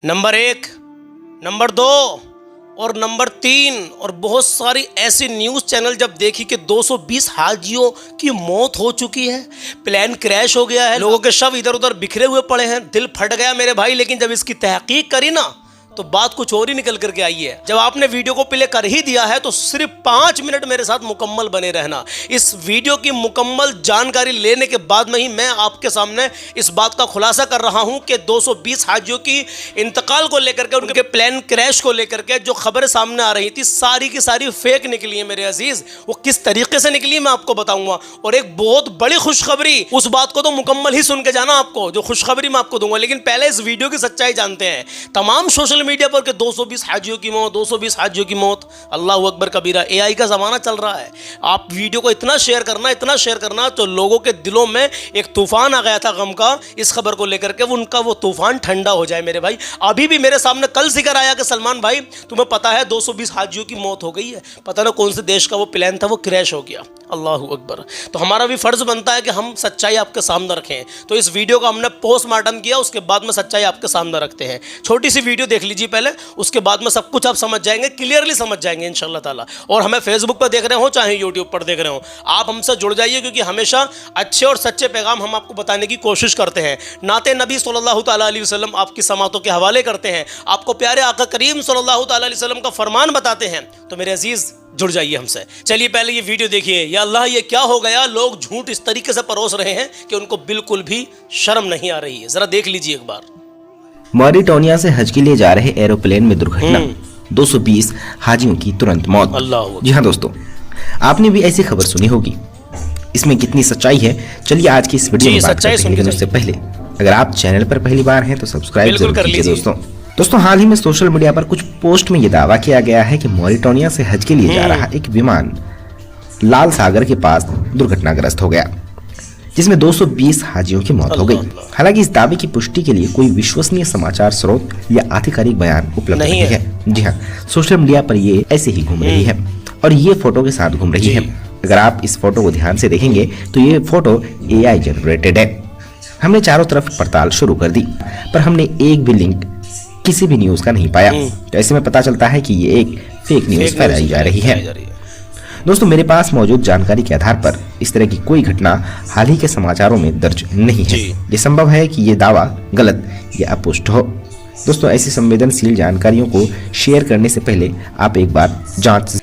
Number 1, number 2 और number 3 और बहुत सारी ऐसी न्यूज़ चैनल जब देखी कि 220 हाजियों की मौत हो चुकी है, प्लेन क्रैश हो गया है, लोगों के शव इधर उधर बिखरे हुए पड़े हैं, दिल फट गया मेरे भाई। लेकिन जब इसकी तहकीक करी ना तो बात कुछ और ही निकल करके आई है। जब आपने वीडियो को प्ले कर ही दिया है तो सिर्फ 5 मिनट मेरे साथ मुकम्मल बने रहना। इस वीडियो की मुकम्मल जानकारी लेने के बाद में ही मैं आपके सामने इस बात का खुलासा कर रहा हूं कि 220 हाजियों की इंतकाल को लेकर के, उनके प्लेन क्रैश को लेकर के जो खबरें सामने आ रही थी सारी की सारी फेक निकली है मेरे अजीज। वो किस तरीके से निकली मैं आपको बताऊंगा। और एक बहुत बड़ी खुशखबरी, उस बात को तो मुकम्मल ही सुन के जाना आपको, जो खुशखबरी मैं आपको दूंगा। लेकिन पहले इस वीडियो की सच्चाई जानते हैं। तमाम सोशल मीडिया पर के 220 हाजियों की मौत, 220 हाजियों की मौत, अल्लाह अकबर कबीरा। एआई का ज़माना चल रहा है। आप वीडियो को इतना शेयर करना तो लोगों के दिलों में एक तूफान आ गया था गम का, इस खबर को लेकर के उनका वो तूफान ठंडा हो जाए मेरे भाई। अभी भी मेरे सामने कल जिक्र आया कि सलमान भाई तुम्हें पता है 220 हाजियों की मौत हो गई है, पता ना कौन से देश का वो प्लेन था, वो क्रैश हो गया। अल्लाह अकबर। तो हमारा भी फ़र्ज़ बनता है कि हम सच्चाई आपके सामने रखें। तो इस वीडियो का हमने पोस्टमार्टम किया, उसके बाद में सच्चाई आपके सामने रखते हैं। छोटी सी वीडियो देख लीजिए पहले, उसके बाद में सब कुछ आप समझ जाएंगे, क्लियरली समझ जाएंगे इंशाल्लाह ताला। और हमें फेसबुक पर देख रहे हो चाहे यूट्यूब पर देख रहे हो, आप हमसे जुड़ जाइए, क्योंकि हमेशा अच्छे और सच्चे पैगाम हम आपको बताने की कोशिश करते हैं। नाते नबी सल्लल्लाहु ताला अलैहि वसल्लम आपकी समातों के हवाले करते हैं, आपको प्यारे आका करीम सल्लल्लाहु ताला अलैहि वसल्लम का फरमान बताते हैं। तो मेरे अजीज़ जुड़ जाइए हमसे। चलिए पहले ये वीडियो देखिए। या अल्लाह, ये क्या हो गया, लोग झूठ इस तरीके से परोस रहे हैं कि उनको बिल्कुल भी शर्म नहीं आ रही है। जरा देख लीजिए एक बार। मॉरिटानिया से हज के लिए जा रहे एरोप्लेन में दुर्घटना, 220 हाजियों की तुरंत मौत। अल्लाह। जी हाँ दोस्तों, आपने भी ऐसी खबर सुनी होगी। इसमें कितनी सच्चाई है, चलिए आज की इस वीडियो में बात करते हैं। लेकिन उससे पहले अगर आप चैनल पर पहली बार हैं तो सब्सक्राइब जरूर कर लीजिए दोस्तों। हाल ही में सोशल मीडिया पर कुछ पोस्ट में यह दावा किया गया है कि मॉरिटानिया से हज के लिए जा रहा एक विमान लाल सागर के पास दुर्घटनाग्रस्त हो गया, जिसमें 220 हाजियों की मौत हो गई। हालांकि इस दावे की पुष्टि के लिए कोई विश्वसनीय समाचार स्रोत या आधिकारिक बयान उपलब्ध नहीं है। जी हाँ, सोशल मीडिया पर ये ऐसे ही घूम रही है और ये फोटो के साथ घूम रही है। अगर आप इस फोटो को ध्यान से देखेंगे तो ये फोटो एआई जनरेटेड है। हमने चारों तरफ पड़ताल शुरू कर दी, पर हमने एक भी लिंक किसी भी न्यूज का नहीं पाया। तो ऐसे में पता चलता है कि ये एक फेक न्यूज फैलाई जा रही है। दोस्तों, मेरे पास मौजूद जानकारी के आधार पर इस तरह की कोई घटना हाल ही के समाचारों में दर्ज नहीं है। ये संभव है कि ये दावा गलत या अपुष्ट हो। दोस्तों, ऐसी संवेदनशील जानकारियों को शेयर करने से पहले आप एक बार जांच।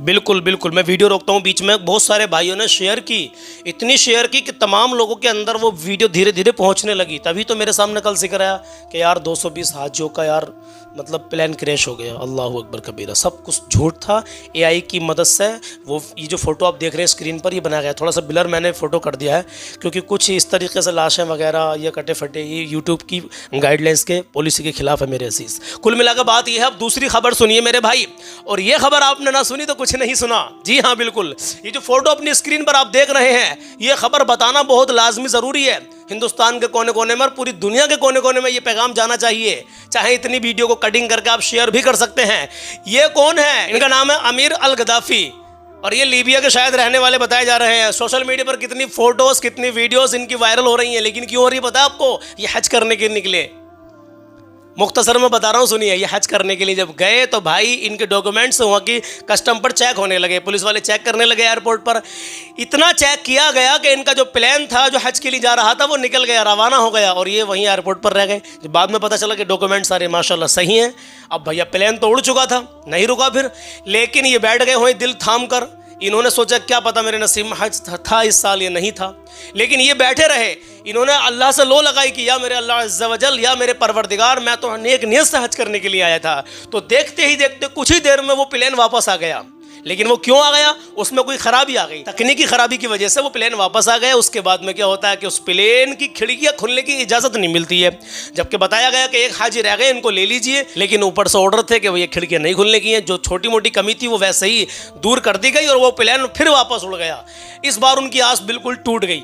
बिल्कुल बिल्कुल, मैं वीडियो रोकता हूँ बीच में। बहुत सारे भाइयों ने शेयर की, इतनी शेयर की कि तमाम लोगों के अंदर वो वीडियो धीरे धीरे पहुँचने लगी। तभी तो मेरे सामने कल जिक्र आया कि यार 220 हाजियों का यार मतलब प्लेन क्रैश हो गया। अल्लाह अकबर कबीरा। सब कुछ झूठ था। एआई की मदद से वो ये जो फोटो आप देख रहे हैं स्क्रीन पर, ये बनाया गया। थोड़ा सा ब्लर मैंने फ़ोटो कर दिया है क्योंकि कुछ इस तरीके से लाशें वगैरह ये कटे फटे, ये यूट्यूब की गाइडलाइंस के पॉलिसी के खिलाफ है मेरे अजीज़। कुल मिलाकर बात यह है। अब दूसरी खबर सुनिए मेरे भाई, और ये खबर आपने ना सुनी तो कुछ नहीं सुना। जी हाँ बिल्कुल, ये जो फोटो अपनी स्क्रीन पर आप देख रहे हैं, ये खबर बताना बहुत लाजमी ज़रूरी है। हिंदुस्तान के कोने कोने में और पूरी दुनिया के कोने कोने में ये पैगाम जाना चाहिए। चाहे इतनी वीडियो को कटिंग करके आप शेयर भी कर सकते हैं। ये कौन है? इनका नाम है अमीर अल गद्दाफी और ये लीबिया के शायद रहने वाले बताए जा रहे हैं। सोशल मीडिया पर कितनी फोटोज, कितनी वीडियोस इनकी वायरल हो रही हैं, लेकिन क्यों हो रही है पता है आपको? ये हज करने के निकले। मुख्तसर में बता रहा हूँ, सुनिए। ये हज करने के लिए जब गए तो भाई इनके डॉक्यूमेंट्स वहाँ की कस्टम पर चेक होने लगे, पुलिस वाले चेक करने लगे एयरपोर्ट पर। इतना चेक किया गया कि इनका जो प्लेन था जो हज के लिए जा रहा था वो निकल गया, रवाना हो गया, और ये वहीं एयरपोर्ट पर रह गए। जब बाद में पता चला कि डॉक्यूमेंट सारे माशाल्लाह सही हैं। अब भैया प्लेन तो उड़ चुका था, नहीं रुका फिर, लेकिन ये बैठ गए वहीं दिल थाम कर। इन्होंने सोचा क्या पता मेरे नसीब में हज था इस साल, ये नहीं था। लेकिन ये बैठे रहे। इन्होंने अल्लाह से लो लगाई कि या मेरे अल्लाह अज़्ज़ा वजल, या मेरे परवरदिगार, मैं तो नेक नियत से हज करने के लिए आया था। तो देखते ही देखते कुछ ही देर में वो प्लेन वापस आ गया। लेकिन वो क्यों आ गया? उसमें कोई खराबी आ गई, तकनीकी खराबी की वजह से वो प्लेन वापस आ गया। उसके बाद में क्या होता है कि उस प्लेन की खिड़कियां खुलने की इजाज़त नहीं मिलती है, जबकि बताया गया कि एक हाजी रह गए, इनको ले लीजिए। लेकिन ऊपर से ऑर्डर थे कि वो ये खिड़कियां नहीं खुलने की हैं। जो छोटी मोटी कमी थी वो वैसे ही दूर कर दी गई और वो प्लेन फिर वापस उड़ गया। इस बार उनकी आस बिल्कुल टूट गई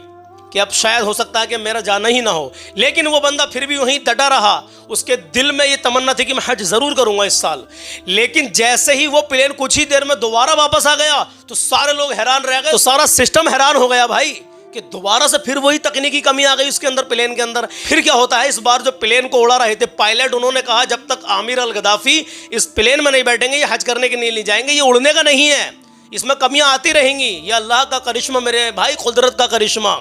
कि अब शायद हो सकता है कि मेरा जाना ही ना हो। लेकिन वो बंदा फिर भी वहीं डटा रहा। उसके दिल में ये तमन्ना थी कि मैं हज ज़रूर करूँगा इस साल। लेकिन जैसे ही वो प्लेन कुछ ही देर में दोबारा वापस आ गया तो सारे लोग हैरान रह गए, तो सारा सिस्टम हैरान हो गया भाई कि दोबारा से फिर वही तकनीकी कमी आ गई उसके अंदर, प्लेन के अंदर। फिर क्या होता है, इस बार जो प्लेन को उड़ा रहे थे पायलट, उन्होंने कहा जब तक आमिर अल गद्दाफी इस प्लेन में नहीं बैठेंगे ये हज करने के लिए नहीं जाएंगे, ये उड़ने का नहीं है, इसमें कमियां आती रहेंगी। ये अल्लाह का करिश्मा मेरे भाई, कुदरत का करिश्मा।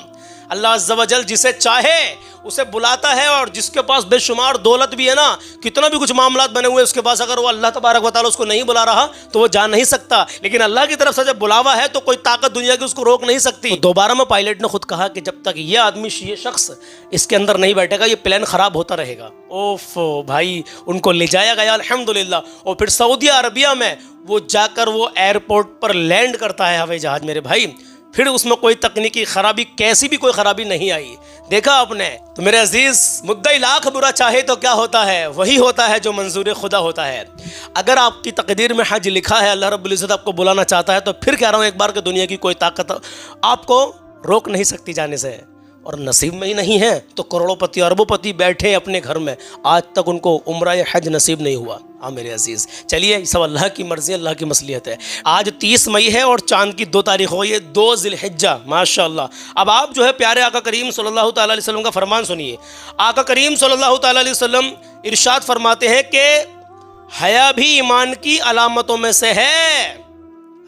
अल्लाह अज़्ज़ व जल जिसे चाहे उसे बुलाता है, और जिसके पास बेशुमार दौलत भी है ना, कितना भी कुछ मामलात बने हुए उसके पास, अगर वो अल्लाह तबारक व तआला उसको नहीं बुला रहा तो वो जा नहीं सकता। लेकिन अल्लाह की तरफ से जब बुलावा है तो कोई ताकत दुनिया की उसको रोक नहीं सकती। तो दोबारा में पायलट ने खुद कहा कि जब तक ये आदमी, ये शख्स इसके अंदर नहीं बैठेगा ये प्लेन ख़राब होता रहेगा। ओफो भाई, उनको ले जाया गया अल्हम्दुलिल्लाह, और फिर सऊदी अरबिया में वो जाकर वो एयरपोर्ट पर लैंड करता है हवाई जहाज़ मेरे भाई। फिर उसमें कोई तकनीकी खराबी, कैसी भी कोई खराबी नहीं आई। देखा आपने? तो मेरे अजीज, मुद्दई लाख बुरा चाहे तो क्या होता है, वही होता है जो मंजूर खुदा होता है। अगर आपकी तकदीर में हज लिखा है, अल्लाह रब्बुल इज़्ज़त आपको बुलाना चाहता है, तो फिर कह रहा हूँ एक बार कि दुनिया की कोई ताकत आपको रोक नहीं सकती जाने से। और नसीब में ही नहीं है तो करोड़ोंपति अरबोंपति बैठे अपने घर में, आज तक उनको उम्रा या हज नसीब नहीं हुआ। हाँ मेरे अजीज़, चलिए सब अल्लाह की मर्ज़ी, अल्लाह की मसलियत है। आज 30 मई है और चांद की 2 तारीख हो, ये 2 ज़िलहिज्जा, माशाअल्लाह। अब आप जो है प्यारे आका करीम सल्लल्लाहु तआला अलैहि वसल्लम का फरमान सुनिए। आका करीम सल्लल्लाहु तआला अलैहि वसल्लम इरशाद फरमाते हैं कि हया भी ईमान की अलामतों में से है।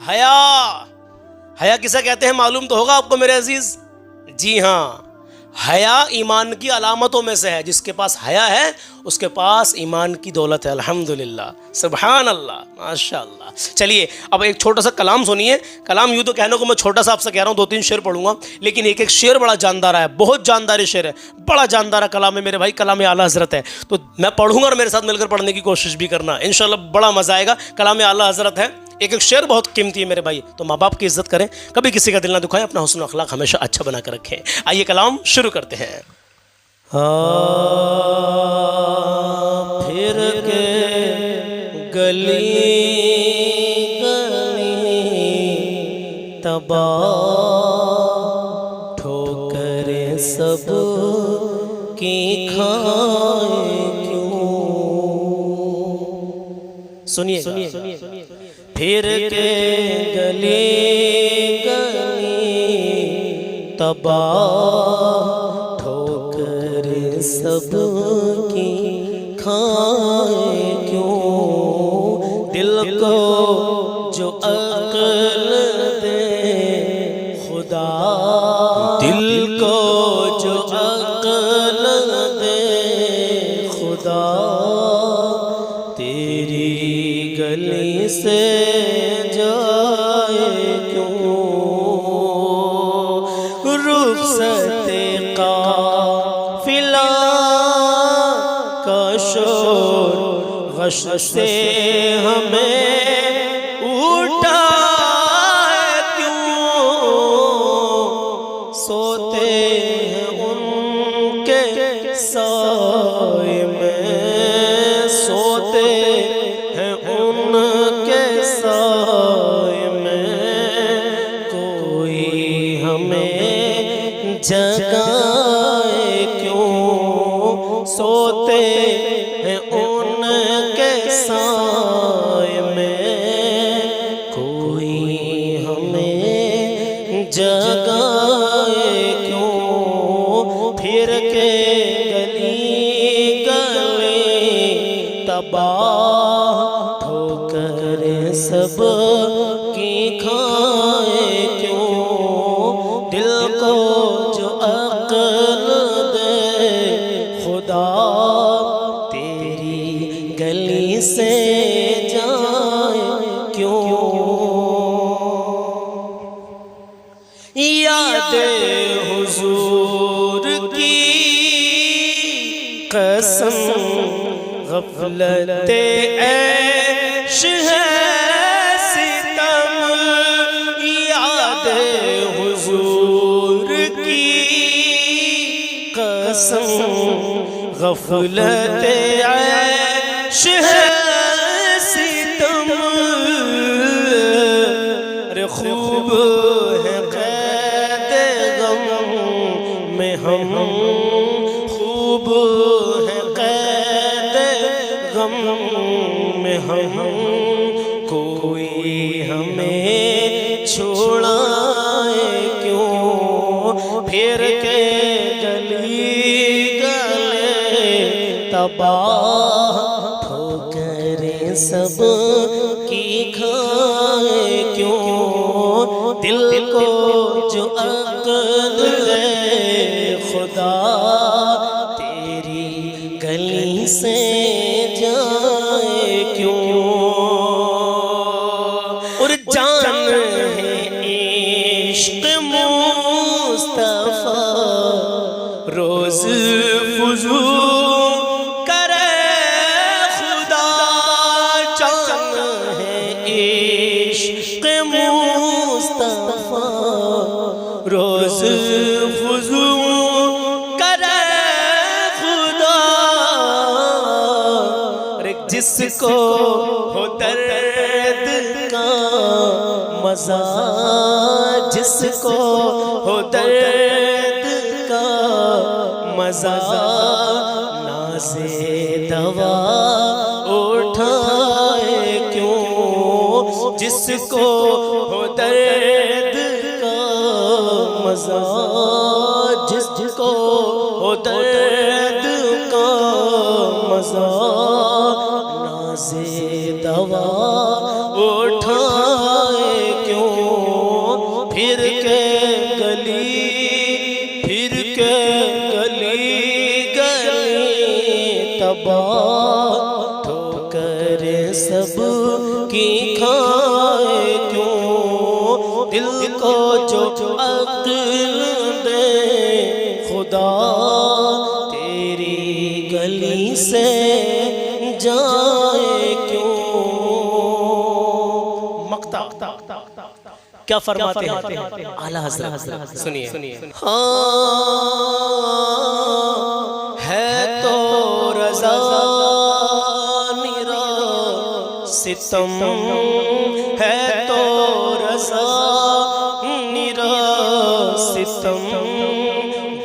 हया, हया किसे कहते हैं मालूम तो होगा आपको मेरे अजीज़। जी हाँ, हया ईमान की अलामतों में से है। जिसके पास हया है उसके पास ईमान की दौलत है। अल्हम्दुलिल्लाह, सुभान अल्लाह, माशाअल्लाह। चलिए अब एक छोटा सा कलाम सुनिए। कलाम यूँ तो कहने को मैं छोटा सा आपसे कह रहा हूँ, 2-3 शेर पढ़ूंगा, लेकिन एक एक शेर बड़ा जानदार है, बहुत जानदार शेर है, बड़ा जानदार कलाम है मेरे भाई, कलाम आला हज़रत है। तो मैं पढ़ूंगा और मेरे साथ मिलकर पढ़ने की कोशिश भी करना, इंशाअल्लाह बड़ा मज़ा आएगा। कलाम आला हज़रत है, एक एक शेर बहुत कीमती है मेरे भाई। तो माँ बाप की इज्जत करें, कभी किसी का दिल ना दुखाएं, अपना हुस्न अखलाक हमेशा अच्छा बना कर रखें। आइए कलाम शुरू करते हैं। फिर के गली गली तबाह ठोकरें सब की खाए क्यों। सुनिए फिर के गली गली तबाह ठोकर सब की खाए क्यों। दिल को जो अक्ल दे खुदा, दिल को जो अक्ल दे खुदा, तेरी गली से जाए क्यों। रुखसते काफिला का शोर गश से हमें उठा क्यों। सोते हैं उनके साए में, सोते हैं उनके साए में, कोई हमें जगाए क्यों। सोते हैं उनके साए में, कोई हमें जगाए क्यों। फिर के गली गली तबाह ठोकर सब की खाए क्यों। दिल को जो अक्ल दे खुदा, तेरी गली से जाए क्यों। याद हुजूर की कसम गफलत ऐश है सितम। याद हुजूर की कसम गफलत ऐश है सितम। अरे खूब है कैद गम में हम, खूब है कैद गम में हम, कोई हमें छोड़ाए क्यों। फिर के गली गले तबाह ठोकरें सब की खाए क्यों दिल को जो अक्ल है खुदा तेरी गली से जाए क्यों और जान है इश्क मुस्तफा रोज फुजू करे खुदा जान है इश्क मुस्तफा रोज फुजू करे खुदा जिसको हो दर्द का मजा जिसको हो दर्द का मजा नाज़े दवा उठाए क्यों जिसको हो दर्द का मजा जिसको हो दर्द का मजा नाज़े दवा उठाए क्यों फिर के गली तबाह ठोकर सब की खाए क्यों दिल को जो अक्ल दे खुदा तेरी गली से जाए क्यों। मक्ता क्या फरमाते हैं आला हज़रत सुनिए। है तो रज़ा निरा सितम है तो रज़ा निरा सितम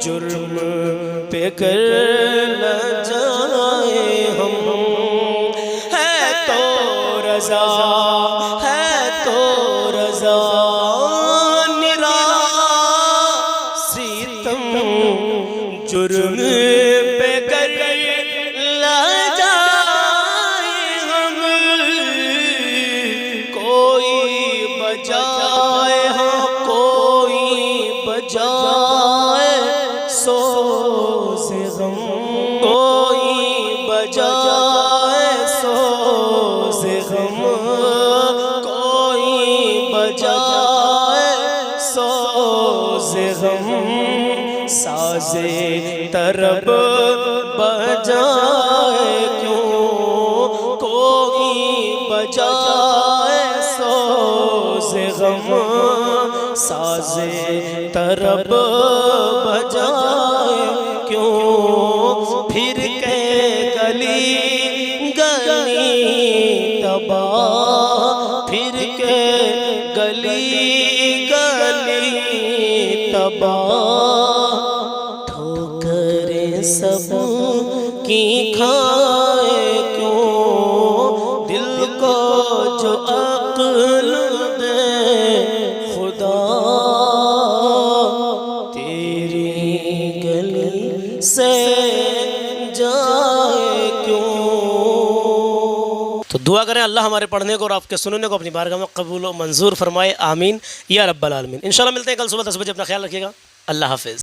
जुर्म पे कर न जाए हम है तो रज़ा निरा सितम जुर्म पे कर न जाए हम कोई बजाए कोई बजाए सोज़ गम कोई बजाए सोज़ गम कोई बजाए सोज़ गम साज़े तरब बजाए क्यों कोई बजाए सोज़ गम साज़े तरब बजाए क्यों फिर के गली तबाह फिर के गली तबाह ठोकरें सब की खाए क्यों दिल को जो अक्ल दे खुदा तेरी गली से जाए क्यों। तो दुआ करें अल्लाह हमारे पढ़ने को और आपके सुनने को अपनी बारगाह में कबूल व मंजूर फरमाए आमीन या रब्बल आलमीन। इंशाल्लाह मिलते हैं कल सुबह 10 बजे। अपना ख्याल रखिएगा। अल्लाह हाफिज़।